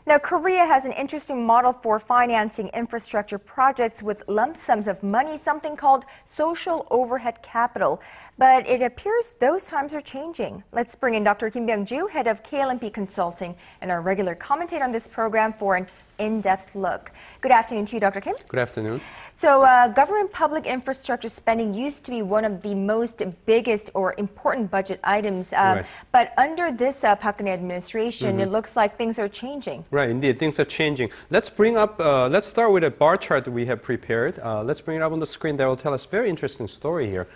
Now, Korea has an interesting model for financing infrastructure projects with lump sums of money, something called social overhead capital. But it appears those times are changing. Let's bring in Dr. Kim Byung-ju, head of KLMP Consulting, and our regular commentator on this program for an in-depth look. Good afternoon to you, Dr. Kim. Good afternoon. So government public infrastructure spending used to be one of the most biggest or important budget items. Right. But under this Park Geun-hye administration, it looks like things are changing. Right, indeed, things are changing. Let's start with a bar chart that we have prepared. Let's bring it up on the screen. That will tell us a very interesting story here.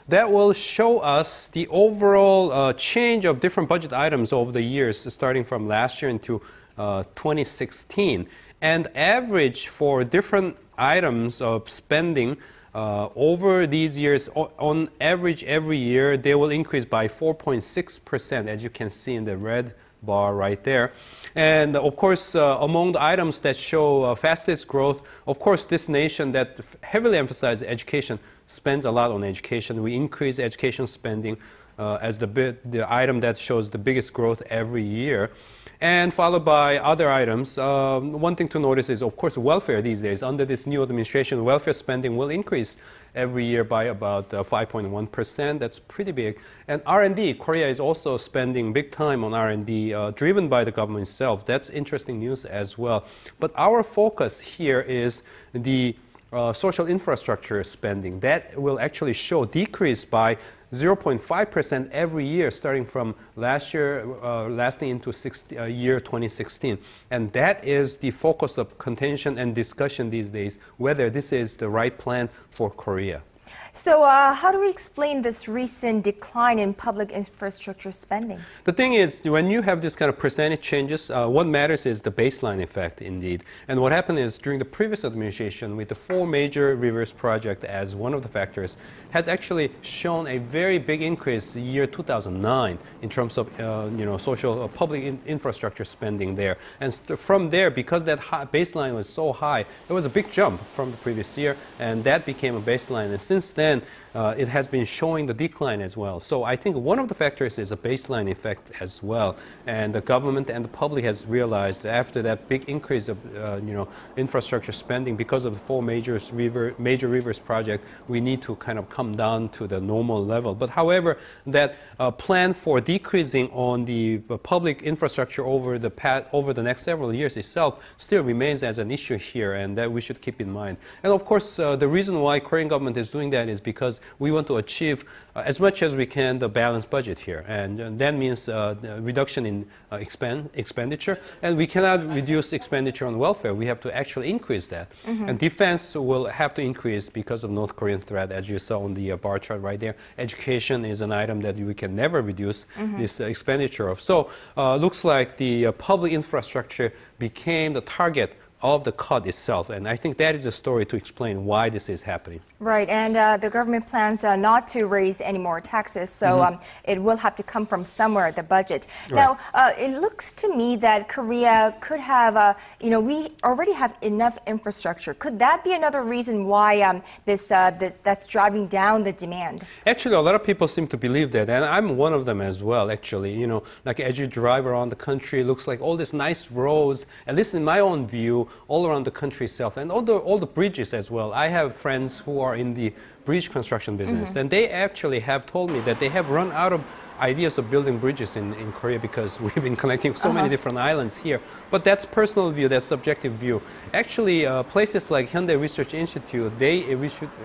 That will show us the overall change of different budget items over the years, starting from last year into 2016. And average for different items of spending over these years, on average every year, they will increase by 4.6%, as you can see in the red bar right there. And of course, among the items that show fastest growth, of course, this nation that heavily emphasizes education spends a lot on education. We increase education spending as the item that shows the biggest growth every year. And followed by other items. One thing to notice is, of course, welfare these days. Under this new administration, welfare spending will increase every year by about 5.1%. That's pretty big. And R&D, Korea is also spending big time on R&D, driven by the government itself. That's interesting news as well. But our focus here is the social infrastructure spending. That will actually show decrease by 0.5% every year, starting from last year, lasting into year 2016. And that is the focus of contention and discussion these days, whether this is the right plan for Korea. So how do we explain this recent decline in public infrastructure spending? The thing is, when you have this kind of percentage changes, what matters is the baseline effect, indeed. And what happened is, during the previous administration, with the 4 major rivers project as one of the factors, has actually shown a very big increase in year 2009 in terms of social public infrastructure spending there. And from there, because that baseline was so high, there was a big jump from the previous year, and that became a baseline. And since then, it has been showing the decline as well. So I think one of the factors is a baseline effect as well. And the government and the public has realized after that big increase of infrastructure spending because of the 4 major rivers project, we need to kind of come down to the normal level. But however, that plan for decreasing on the public infrastructure over the next several years itself still remains as an issue here, and that we should keep in mind. And of course, the reason why Korean government is doing that is because we want to achieve as much as we can the balanced budget here, and that means reduction in expenditure, and we cannot reduce expenditure on welfare. We have to actually increase that. And defense will have to increase because of North Korean threat, as you saw on the bar chart right there. Education is an item that we can never reduce this expenditure of. So looks like the public infrastructure became the target of the cut itself, and I think that is the story to explain why this is happening. Right, and the government plans not to raise any more taxes, so it will have to come from somewhere, the budget. Right. Now, it looks to me that Korea could have, we already have enough infrastructure. Could that be another reason why that's driving down the demand? Actually, a lot of people seem to believe that, and I'm one of them as well, actually. Like as you drive around the country, it looks like all these nice roads, at least in my own view, all around the country itself, and all the bridges as well. I have friends who are in the bridge construction business, and they actually have told me that they have run out of ideas of building bridges in Korea because we've been connecting so many different islands here. But that's personal view, that's subjective view. Actually, places like Hyundai Research Institute, they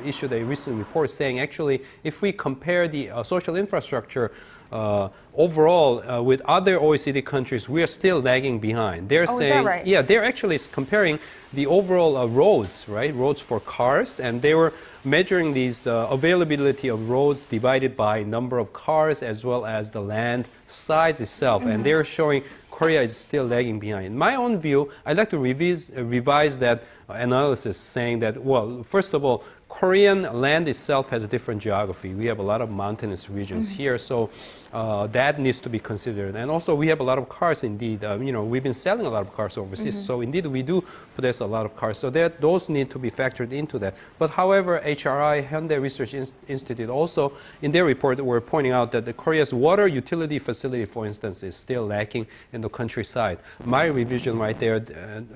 issued a recent report saying actually if we compare the social infrastructure overall with other OECD countries, we are still lagging behind. They're saying, is that right? Yeah, they're actually comparing the overall roads, right? Roads for cars, and they were measuring these availability of roads divided by number of cars as well as the land size itself, and they're showing Korea is still lagging behind. In my own view, I'd like to revise that analysis, saying that, well, first of all, Korean land itself has a different geography. We have a lot of mountainous regions here, so that needs to be considered. And also, we have a lot of cars indeed. We've been selling a lot of cars overseas, so indeed we do possess a lot of cars. So those need to be factored into that. But however, HRI, Hyundai Research Institute, also in their report were pointing out that Korea's water utility facility, for instance, is still lacking in the countryside. My revision right there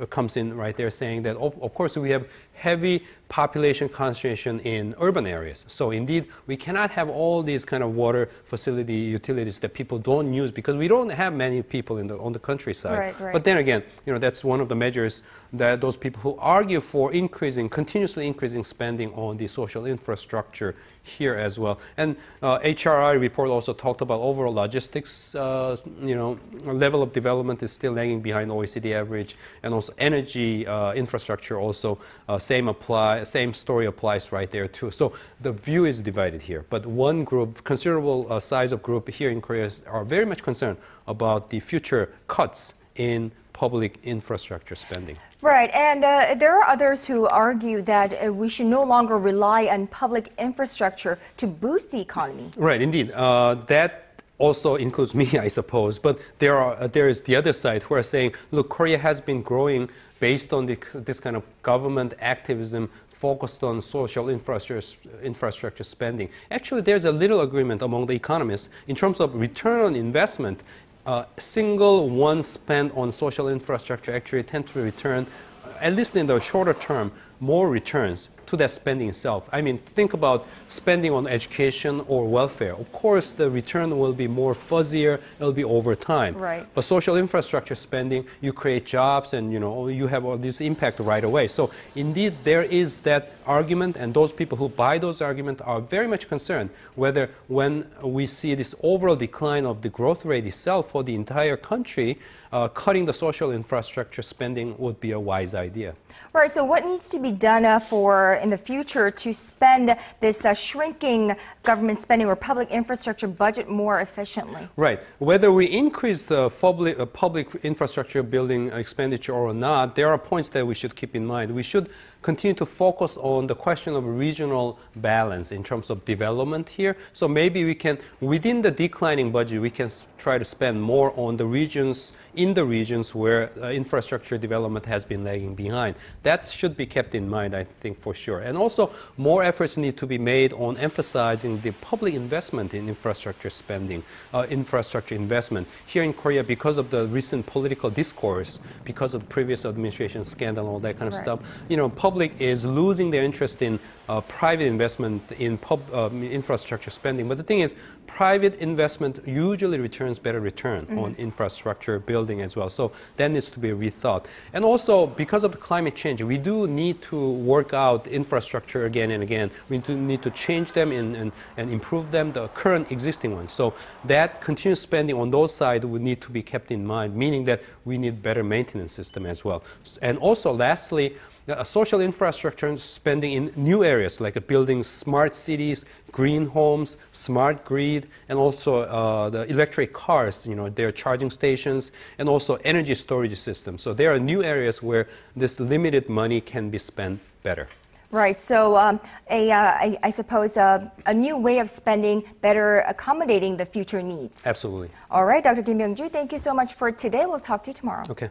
comes in right there saying that, of course, we have heavy population concentration in urban areas. So indeed, we cannot have all these kind of water facility utilities that people don't use because we don't have many people on the countryside. Right. But then again, that's one of the measures that those people who argue for continuously increasing spending on the social infrastructure here as well. And HRI report also talked about overall logistics, level of development is still lagging behind OECD average, and also energy infrastructure also same story applies right there too. So the view is divided here, but one group, considerable size of group here in Korea are very much concerned about the future cuts in public infrastructure spending. Right, and there are others who argue that we should no longer rely on public infrastructure to boost the economy. Right, indeed. That also includes me, I suppose. But there is the other side who are saying, look, Korea has been growing based on this kind of government activism focused on social infrastructure spending. Actually, there's a little agreement among the economists in terms of return on investment. Single one spent on social infrastructure actually tend to return, at least in the shorter term, more returns to that spending itself. I mean, think about spending on education or welfare. Of course, the return will be more fuzzier, it'll be over time. Right. But social infrastructure spending, you create jobs and you have all this impact right away. So indeed, there is that argument, and those people who buy those arguments are very much concerned whether when we see this overall decline of the growth rate itself for the entire country, cutting the social infrastructure spending would be a wise idea. Right, so what needs to be done in the future to spend this shrinking government spending or public infrastructure budget more efficiently? Right. Whether we increase the public infrastructure building expenditure or not, there are points that we should keep in mind. We should continue to focus on the question of regional balance in terms of development here. So maybe we can, within the declining budget, we can try to spend more on the regions, where infrastructure development has been lagging behind. That should be kept in mind, I think, for sure. And also, more efforts need to be made on emphasizing the public investment in infrastructure spending, infrastructure investment. Here in Korea, because of the recent political discourse, because of the previous administration scandal and all that kind of stuff, public is losing their interest in private investment in infrastructure spending. But the thing is, private investment usually returns better return on infrastructure building as well. So that needs to be rethought. And also, because of the climate change, we do need to work out infrastructure again and again. We need to change them and improve them, the current existing ones. So that continuous spending on those sides would need to be kept in mind, meaning that we need better maintenance system as well. And also, lastly, social infrastructure spending in new areas like building smart cities, green homes, smart grid, and also the electric cars, their charging stations, and also energy storage systems. So there are new areas where this limited money can be spent better. Right, so I suppose a new way of spending, better accommodating the future needs. Absolutely. All right, Dr. Kim Byung-ju, thank you so much for today. We'll talk to you tomorrow. Okay.